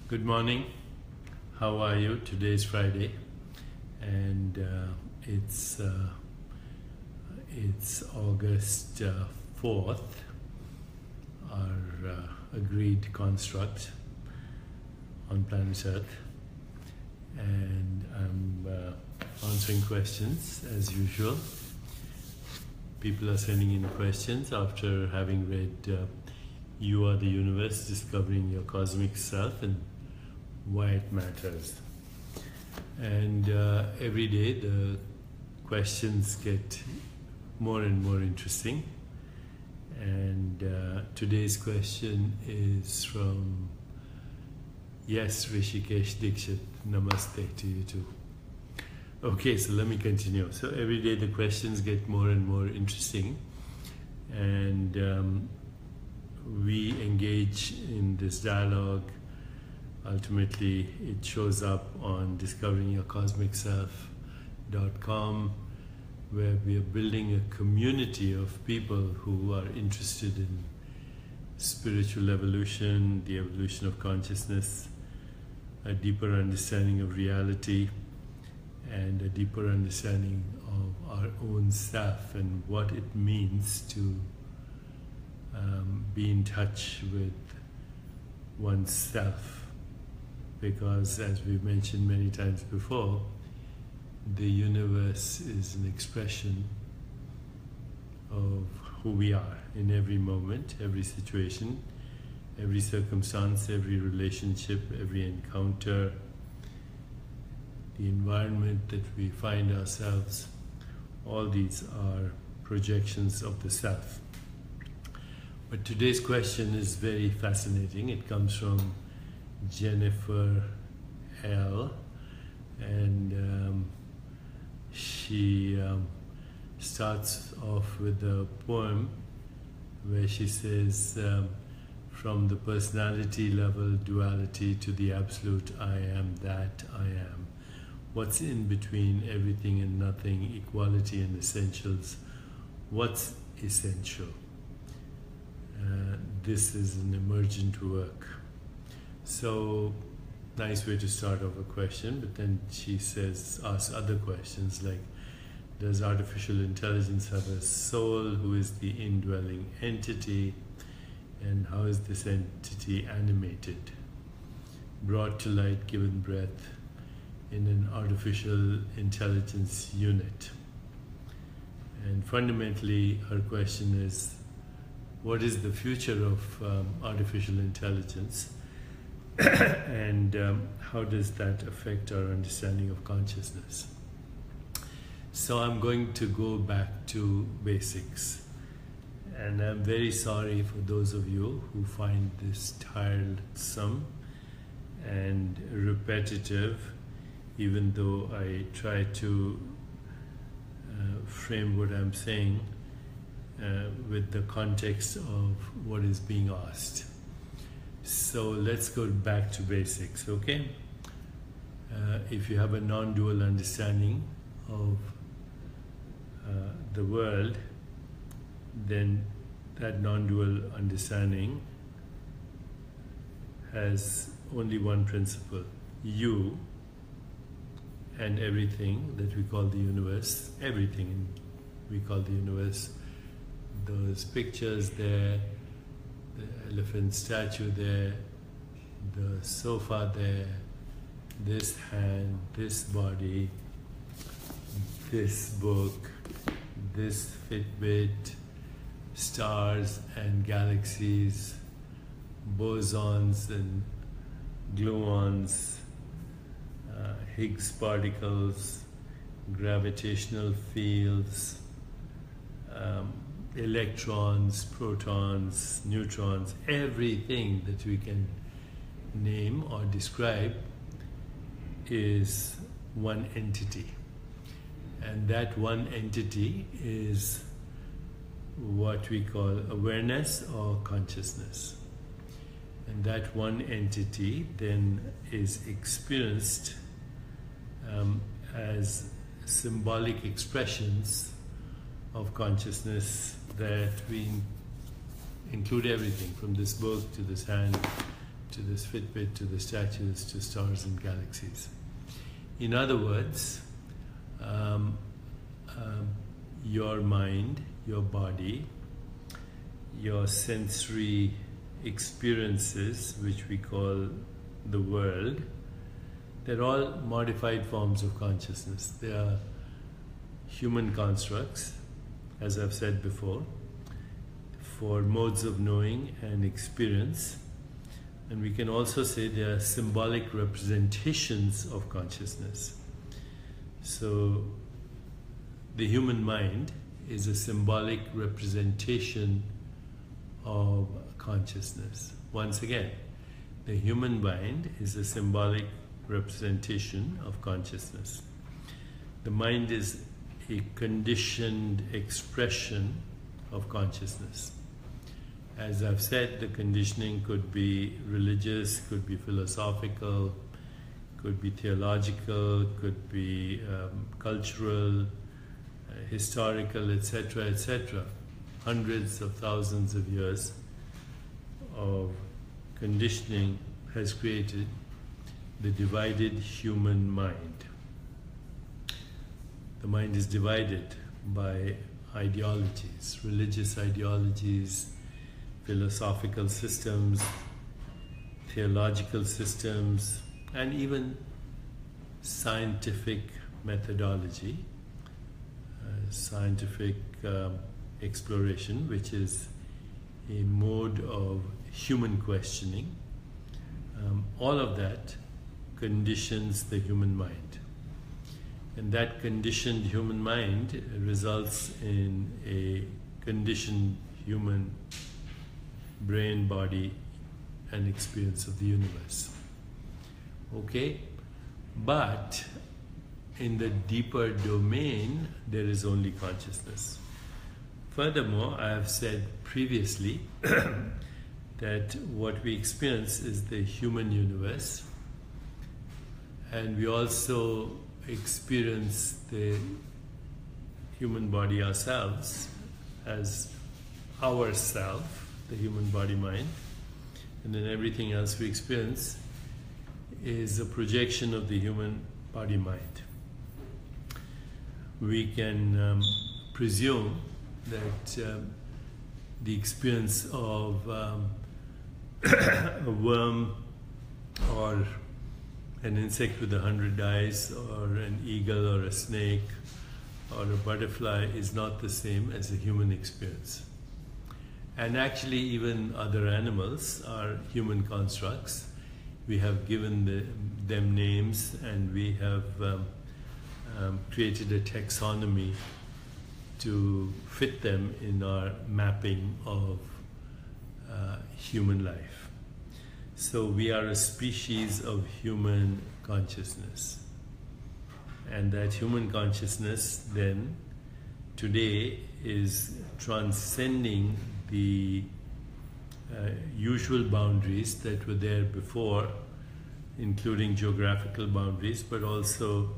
Good morning. How are you? Today is Friday, and it's August 4th, our agreed construct on planet Earth, and I'm answering questions as usual. People are sending in questions after having read You Are the Universe, Discovering Your Cosmic Self and Why It Matters. And every day the questions get more and more interesting. And today's question is from Rishikesh Dikshit. Namaste to you too. Okay, so let me continue. So every day the questions get more and more interesting, and we engage in this dialogue. Ultimately, it shows up on discoveringyourcosmicself.com, where we are building a community of people who are interested in spiritual evolution, the evolution of consciousness, a deeper understanding of reality, and a deeper understanding of our own self and what it means to be in touch with oneself. Because, as we've mentioned many times before, the universe is an expression of who we are in every moment, every situation, every circumstance, every relationship, every encounter, the environment that we find ourselves. All these are projections of the self. But today's question is very fascinating. It comes from Jennifer L. And she starts off with a poem where she says, from the personality level duality to the absolute I am that I am. What's in between everything and nothing, equality and essentials? What's essential? This is an emergent work. So, nice way to start off a question, but then she asks other questions like, does artificial intelligence have a soul? Who is the indwelling entity? And how is this entity animated? Brought to light, given breath in an artificial intelligence unit. And fundamentally, her question is, what is the future of artificial intelligence? And how does that affect our understanding of consciousness? So I'm going to go back to basics. And I'm very sorry for those of you who find this tiresome and repetitive, even though I try to frame what I'm saying with the context of what is being asked. So let's go back to basics, okay? If you have a non-dual understanding of the world, then that non-dual understanding has only one principle. You and everything that we call the universe, everything we call the universe, those pictures there, the elephant statue there, the sofa there, this hand, this body, this book, this Fitbit, stars and galaxies, bosons and gluons, Higgs particles, gravitational fields, electrons, protons, neutrons, everything that we can name or describe is one entity. And that one entity is what we call awareness or consciousness. And that one entity then is experienced as symbolic expressions of consciousness that we include everything from this book to this hand to this Fitbit, to the statues, to stars and galaxies. In other words, your mind, your body, your sensory experiences, which we call the world, they're all modified forms of consciousness. They are human constructs, as I've said before, for modes of knowing and experience. And we can also say they are symbolic representations of consciousness. So the human mind is a symbolic representation of consciousness. Once again, the human mind is a symbolic representation of consciousness. The mind is a conditioned expression of consciousness. As I've said, the conditioning could be religious, could be philosophical, could be theological, could be cultural, historical, etc., etc. Hundreds of thousands of years of conditioning has created the divided human mind. The mind is divided by ideologies, religious ideologies, philosophical systems, theological systems, and even scientific methodology, scientific exploration, which is a mode of human questioning. All of that conditions the human mind. And that conditioned human mind results in a conditioned human brain, body, and experience of the universe. Okay? But in the deeper domain, there is only consciousness. Furthermore, I have said previously that what we experience is the human universe, and we also experience the human body ourselves as ourself, the human body mind, and then everything else we experience is a projection of the human body mind. We can presume that the experience of a worm or an insect with 100 eyes, or an eagle or a snake or a butterfly is not the same as a human experience. And actually even other animals are human constructs. We have given them names, and we have created a taxonomy to fit them in our mapping of human life. So we are a species of human consciousness. And that human consciousness then today is transcending the usual boundaries that were there before, including geographical boundaries, but also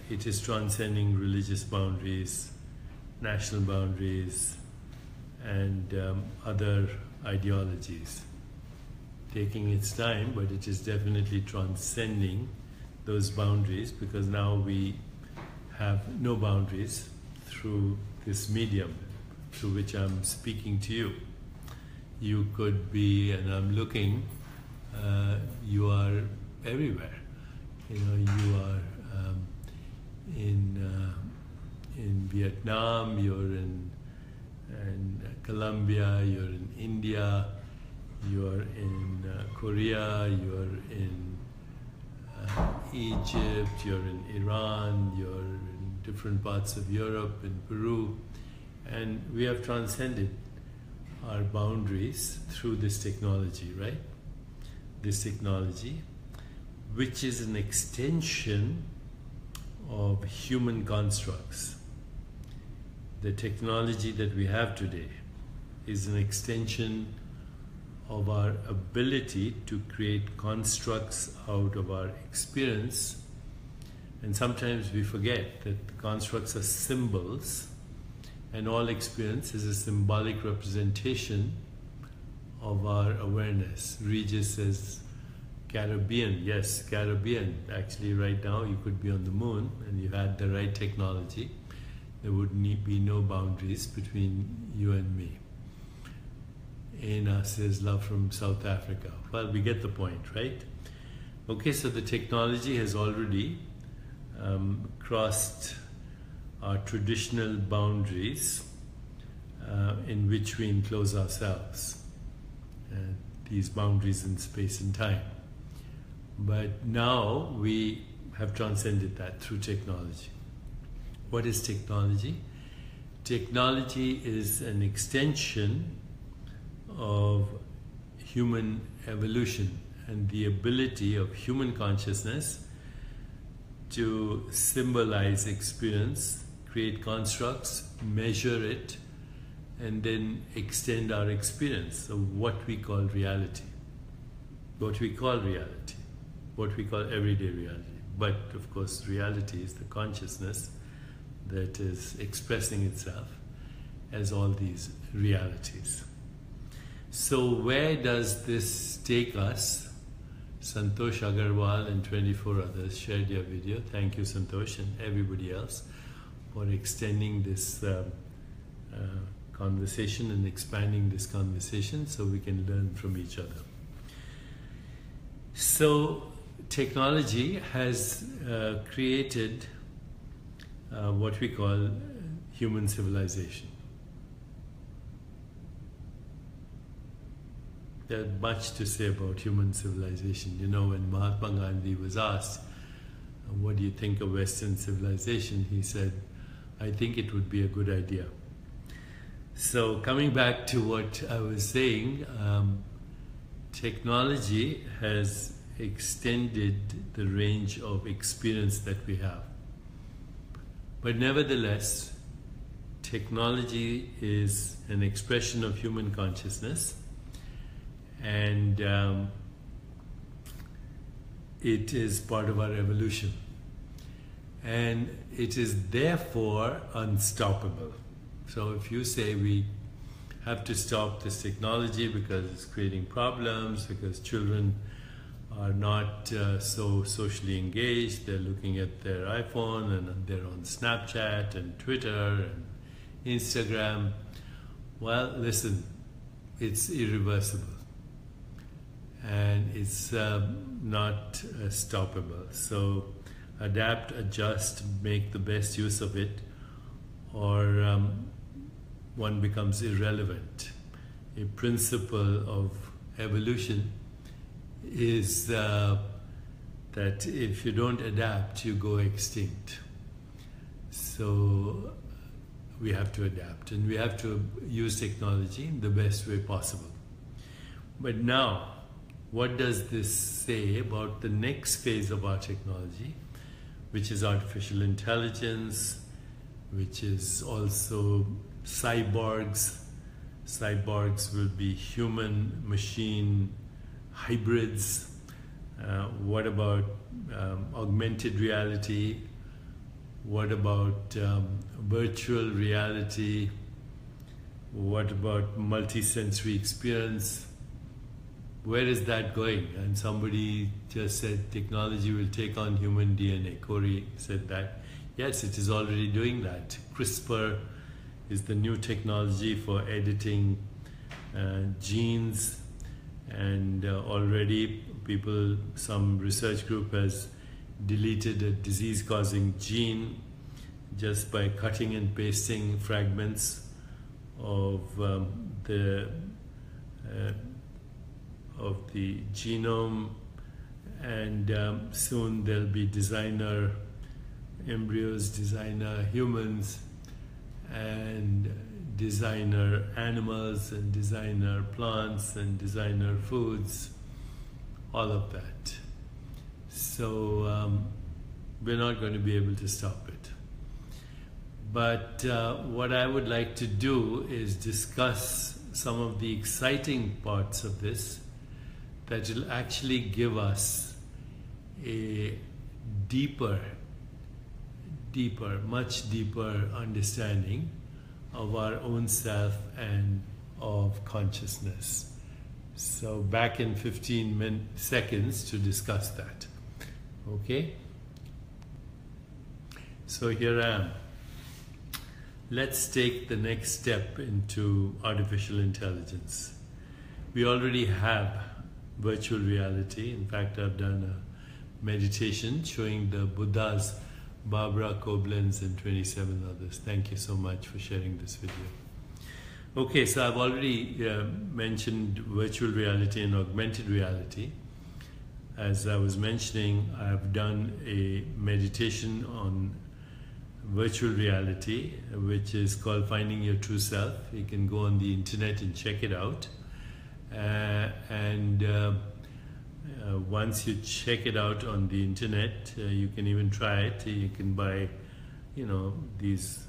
it is transcending religious boundaries, national boundaries, and other ideologies. Taking its time, but it is definitely transcending those boundaries, because now we have no boundaries through this medium through which I'm speaking to you. You could be, and I'm looking, you are everywhere. You know, you are in Vietnam, you're in Colombia, you're in India, you're in Korea, you're in Egypt, you're in Iran, you're in different parts of Europe, in Peru, and we have transcended our boundaries through this technology, right? This technology, which is an extension of human constructs. The technology that we have today is an extension of our ability to create constructs out of our experience. And sometimes we forget that constructs are symbols, and all experience is a symbolic representation of our awareness. Regis says Caribbean. Yes, Caribbean. Actually, right now you could be on the moon and you had the right technology. There would be no boundaries between you and me. Aina says love from South Africa. Well, we get the point, right? Okay, so the technology has already crossed our traditional boundaries in which we enclose ourselves. These boundaries in space and time. But now we have transcended that through technology. What is technology? Technology is an extension of human evolution and the ability of human consciousness to symbolize experience, create constructs, measure it, and then extend our experience of what we call reality. What we call reality. What we call everyday reality. But of course, reality is the consciousness that is expressing itself as all these realities. So where does this take us? Santosh Agarwal and 24 others shared their video. Thank you, Santosh, and everybody else for extending this conversation and expanding this conversation so we can learn from each other. So technology has created what we call human civilization. There's much to say about human civilization. You know, when Mahatma Gandhi was asked, what do you think of Western civilization? He said, I think it would be a good idea. So coming back to what I was saying, technology has extended the range of experience that we have. But nevertheless, technology is an expression of human consciousness, and it is part of our evolution. And it is therefore unstoppable. So if you say we have to stop this technology because it's creating problems, because children are not so socially engaged, they're looking at their iPhone and they're on Snapchat and Twitter and Instagram, well, listen, it's irreversible. And it's not stoppable. So adapt, adjust, make the best use of it, or one becomes irrelevant. A principle of evolution is that if you don't adapt, you go extinct. So we have to adapt, and we have to use technology in the best way possible. But now, what does this say about the next phase of our technology, which is artificial intelligence, which is also cyborgs. Cyborgs will be human-machine hybrids. What about augmented reality? What about virtual reality? What about multi-sensory experience? Where is that going? And somebody just said technology will take on human DNA. Corey said that. Yes, it is already doing that. CRISPR is the new technology for editing genes, and already some research group has deleted a disease-causing gene just by cutting and pasting fragments of the genome, and soon there'll be designer embryos, designer humans, and designer animals, and designer plants, and designer foods, all of that. So we're not going to be able to stop it. But what I would like to do is discuss some of the exciting parts of this that will actually give us a much deeper understanding of our own self and of consciousness. So back in 15 seconds to discuss that. Okay? So here I am. Let's take the next step into artificial intelligence. We already have virtual reality. In fact, I've done a meditation showing the Buddhas, Barbara Koblenz and 27 others. Thank you so much for sharing this video. Okay, so I've already mentioned virtual reality and augmented reality. As I was mentioning, I've done a meditation on virtual reality, which is called Finding Your True Self. You can go on the internet and check it out. Once you check it out on the internet, you can even try it. You can buy, these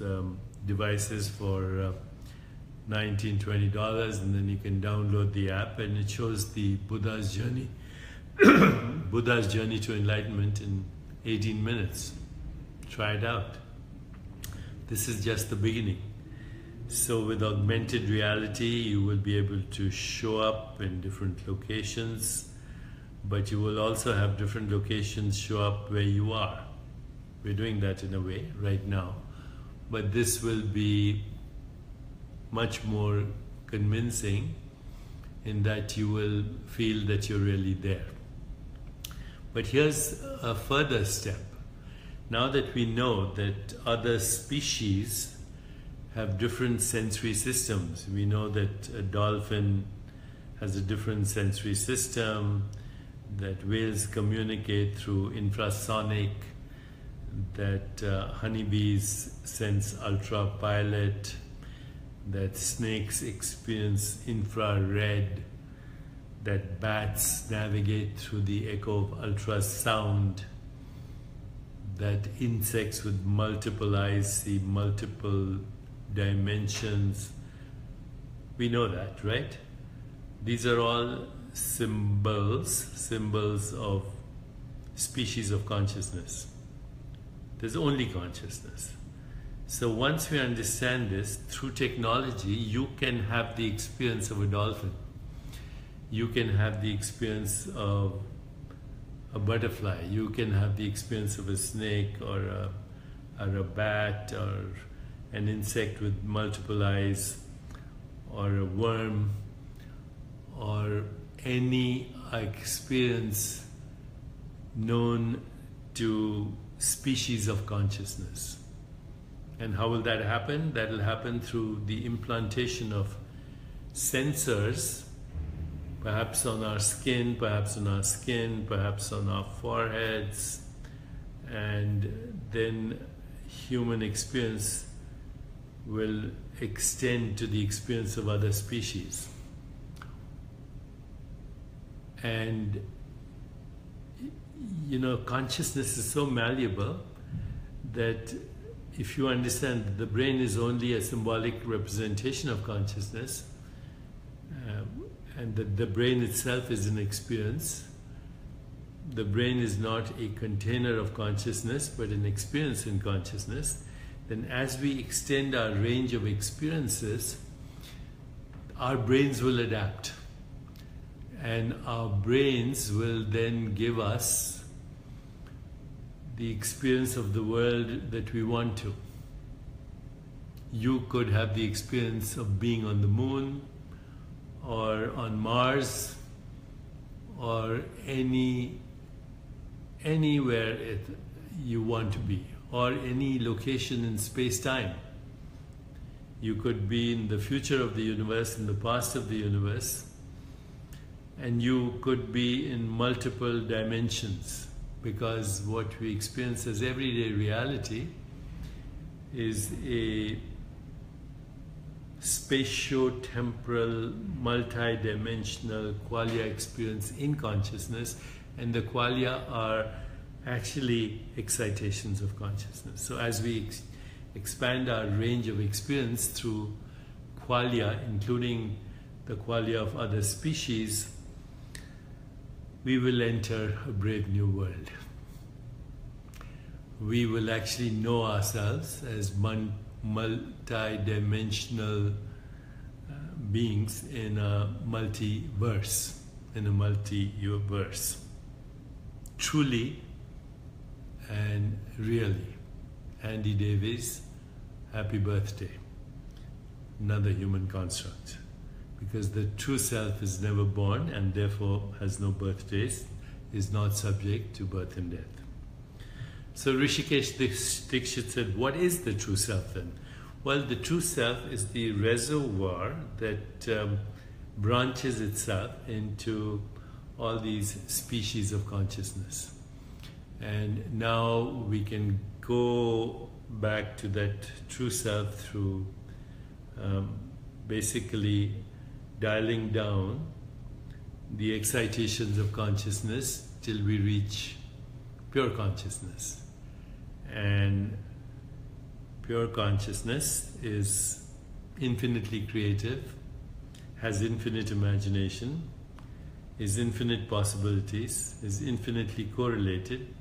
devices for $19, $20, and then you can download the app, and it shows the Buddha's journey, Buddha's journey to enlightenment in 18 minutes. Try it out. This is just the beginning. So with augmented reality, you will be able to show up in different locations, but you will also have different locations show up where you are. We're doing that in a way right now, but this will be much more convincing in that you will feel that you're really there. But here's a further step. Now that we know that other species have different sensory systems, we know that a dolphin has a different sensory system, that whales communicate through infrasonic, that honeybees sense ultraviolet, that snakes experience infrared, that bats navigate through the echo of ultrasound, that insects with multiple eyes see multiple dimensions. We know that, right? These are all symbols of species of consciousness. There's only consciousness. So once we understand this, through technology, you can have the experience of a dolphin. You can have the experience of a butterfly. You can have the experience of a snake or a bat or an insect with multiple eyes or a worm or any experience known to species of consciousness. And how will that happen? That will happen through the implantation of sensors, perhaps on our skin, perhaps on our foreheads, and then human experience will extend to the experience of other species. And consciousness is so malleable that if you understand that the brain is only a symbolic representation of consciousness, and that the brain itself is an experience, the brain is not a container of consciousness but an experience in consciousness, then as we extend our range of experiences, our brains will adapt. And our brains will then give us the experience of the world that we want to. You could have the experience of being on the moon or on Mars or anywhere you want to be, or any location in space-time. You could be in the future of the universe, in the past of the universe, and you could be in multiple dimensions, because what we experience as everyday reality is a spatio-temporal, multi-dimensional qualia experience in consciousness, and the qualia are actually excitations of consciousness. So as we expand our range of experience through qualia, including the qualia of other species, we will enter a brave new world. We will actually know ourselves as multi-dimensional beings in a multiverse, truly and really. Andy Davies, happy birthday. Another human construct. Because the true self is never born and therefore has no birthdays, is not subject to birth and death. So Rishikesh Dikshit said, what is the true self then? Well, the true self is the reservoir that branches itself into all these species of consciousness. And now we can go back to that true self through basically dialing down the excitations of consciousness till we reach pure consciousness. And pure consciousness is infinitely creative, has infinite imagination, is infinite possibilities, is infinitely correlated,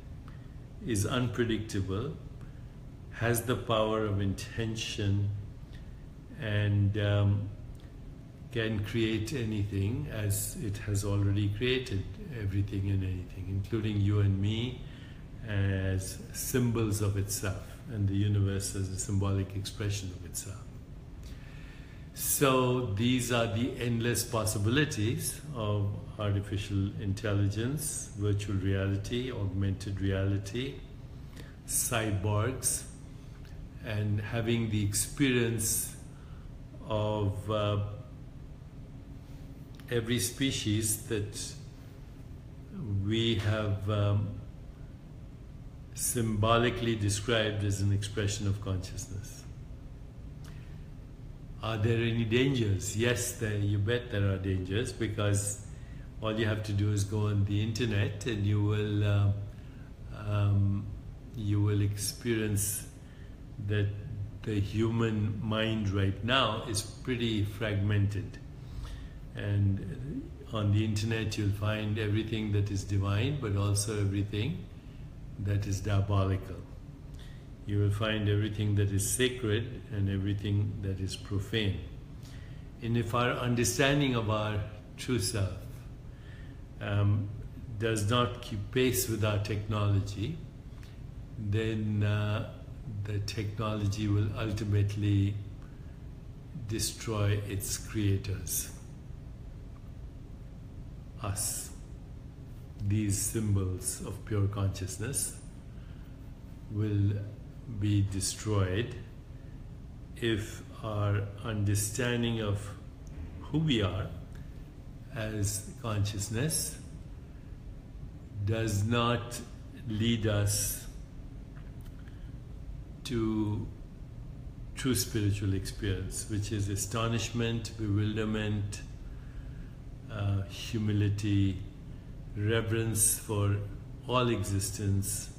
is unpredictable, has the power of intention, and can create anything as it has already created everything and anything, including you and me, as symbols of itself, and the universe as a symbolic expression of itself. So these are the endless possibilities of artificial intelligence, virtual reality, augmented reality, cyborgs, and having the experience of every species that we have symbolically described as an expression of consciousness. Are there any dangers? Yes, you bet there are dangers, because all you have to do is go on the internet and you will experience that the human mind right now is pretty fragmented. And on the internet you'll find everything that is divine, but also everything that is diabolical. You will find everything that is sacred and everything that is profane. And if our understanding of our true self does not keep pace with our technology, then the technology will ultimately destroy its creators. Us. These symbols of pure consciousness will be destroyed if our understanding of who we are as consciousness does not lead us to true spiritual experience, which is astonishment, bewilderment, humility, reverence for all existence,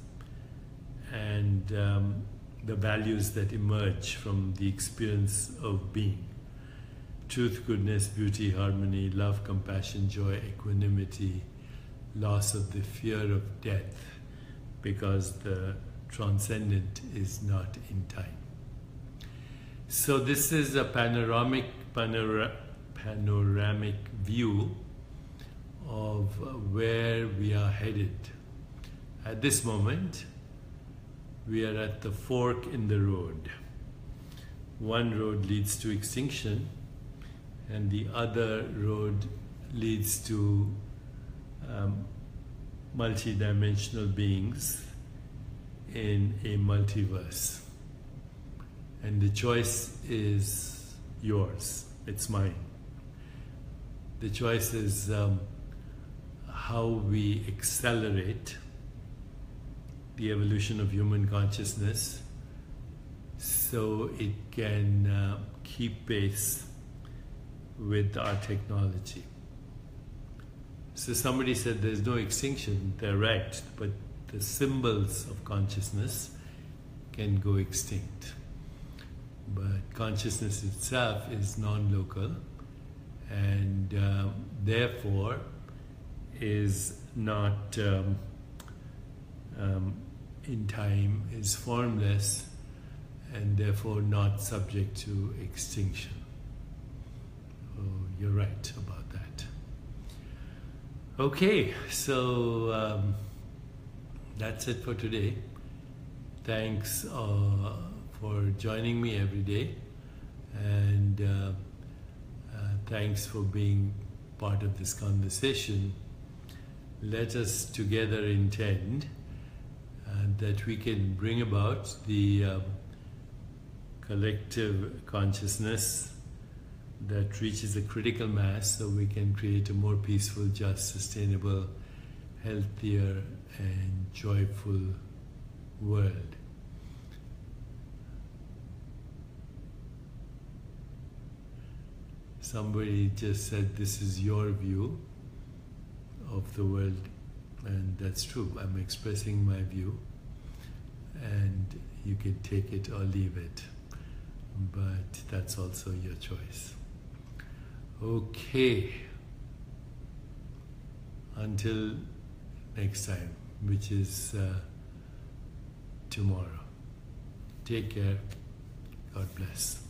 and the values that emerge from the experience of being. Truth, goodness, beauty, harmony, love, compassion, joy, equanimity, loss of the fear of death, because the transcendent is not in time. So this is a panoramic view of where we are headed. At this moment, we are at the fork in the road. One road leads to extinction, and the other road leads to multi-dimensional beings in a multiverse. And the choice is yours, it's mine. The choice is how we accelerate the evolution of human consciousness so it can keep pace with our technology. So somebody said there's no extinction. They're right, but the symbols of consciousness can go extinct. But consciousness itself is non-local, and therefore is not in time, is formless, and therefore not subject to extinction. you're right about that. Okay, so that's it for today. Thanks for joining me every day, and thanks for being part of this conversation. Let us together intend that we can bring about the collective consciousness that reaches a critical mass, so we can create a more peaceful, just, sustainable, healthier and joyful world. Somebody just said this is your view of the world, and that's true. I'm expressing my view, and you can take it or leave it, but that's also your choice. Okay, until next time, which is tomorrow. Take care. God bless.